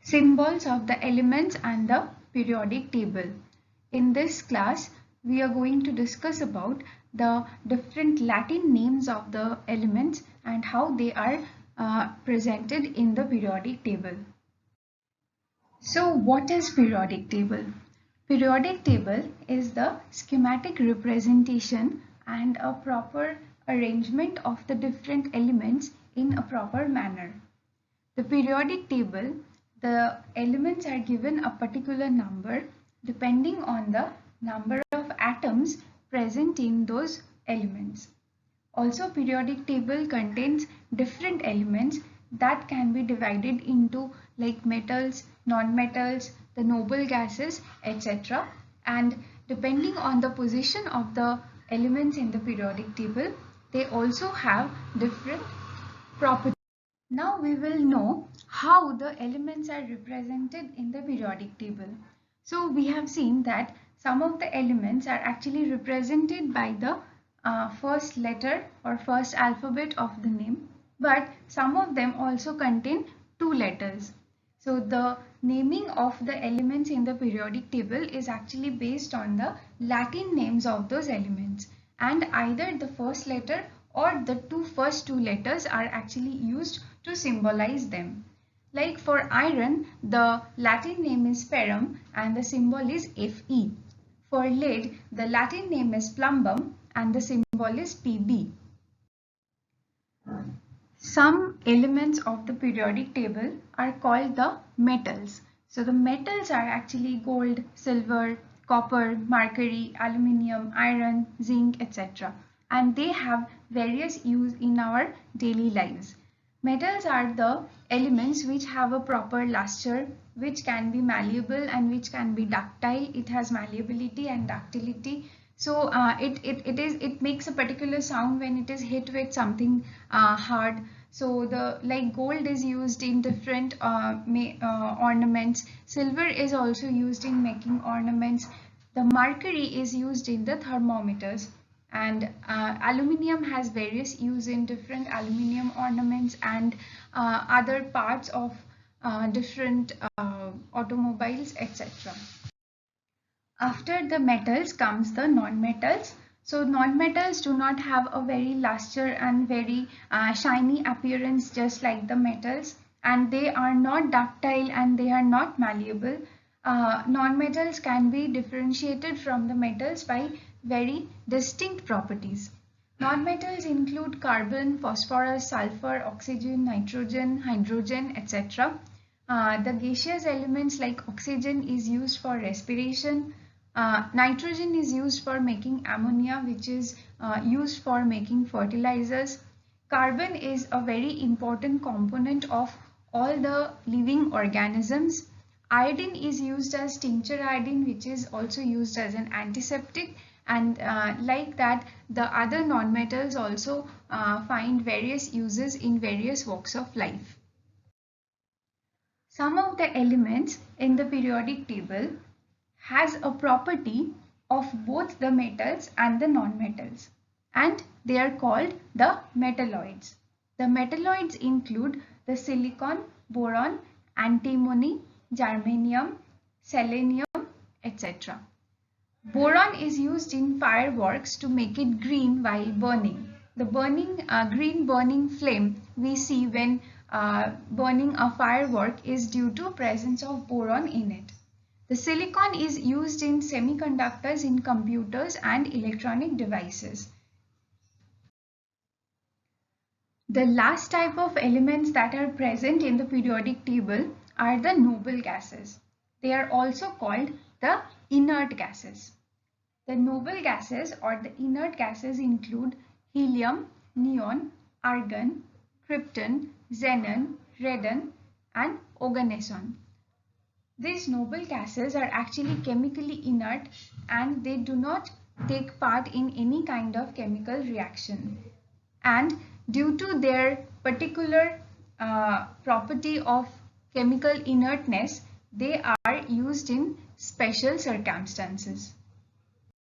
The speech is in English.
Symbols of the elements and the periodic table. In this class, we are going to discuss about the different Latin names of the elements and how they are presented in the periodic table. So what is periodic table? Periodic table is the schematic representation and a proper arrangement of the different elements in a proper manner. The periodic table, the elements are given a particular number depending on the number of atoms present in those elements. Also, periodic table contains different elements that can be divided into like metals, non-metals, the noble gases, etc. And depending on the position of the elements in the periodic table, they also have different properties. Now we will know how the elements are represented in the periodic table. So we have seen that some of the elements are actually represented by the first letter or first alphabet of the name, but some of them also contain two letters. So the naming of the elements in the periodic table is actually based on the Latin names of those elements, and either the first letter or the first two letters are actually used to symbolize them. Like for iron, the Latin name is ferrum and the symbol is Fe. For lead, the Latin name is plumbum and the symbol is Pb. Some elements of the periodic table are called the metals. So the metals are actually gold, silver, copper, mercury, aluminium, iron, zinc, etc. And they have various use in our daily lives. Metals are the elements which have a proper luster, which can be malleable and which can be ductile. It has malleability and ductility. So it makes a particular sound when it is hit with something hard. So the like gold is used in different ornaments. Silver is also used in making ornaments. The mercury is used in the thermometers. And aluminium has various use in different aluminium ornaments and other parts of different automobiles, etc. After the metals comes the non-metals. So non-metals do not have a very luster and very shiny appearance just like the metals, and they are not ductile and they are not malleable. Non-metals can be differentiated from the metals by very distinct properties. Non-metals include carbon, phosphorus, sulfur, oxygen, nitrogen, hydrogen, etc. The gaseous elements like oxygen is used for respiration. Nitrogen is used for making ammonia, which is used for making fertilizers. Carbon is a very important component of all the living organisms. Iodine is used as tincture iodine, which is also used as an antiseptic, and like that the other non-metals also find various uses in various walks of life. Some of the elements in the periodic table has a property of both the metals and the non-metals, and they are called the metalloids. The metalloids include the silicon, boron, antimony, germanium, selenium, etc. Boron is used in fireworks to make it green while burning. The green burning flame we see when burning a firework is due to presence of boron in it. The silicon is used in semiconductors in computers and electronic devices. The last type of elements that are present in the periodic table are the noble gases. They are also called the inert gases. The noble gases or the inert gases include helium, neon, argon, krypton, xenon, radon, and oganesson. These noble gases are actually chemically inert and they do not take part in any kind of chemical reaction. And due to their particular property of chemical inertness, they are used in special circumstances.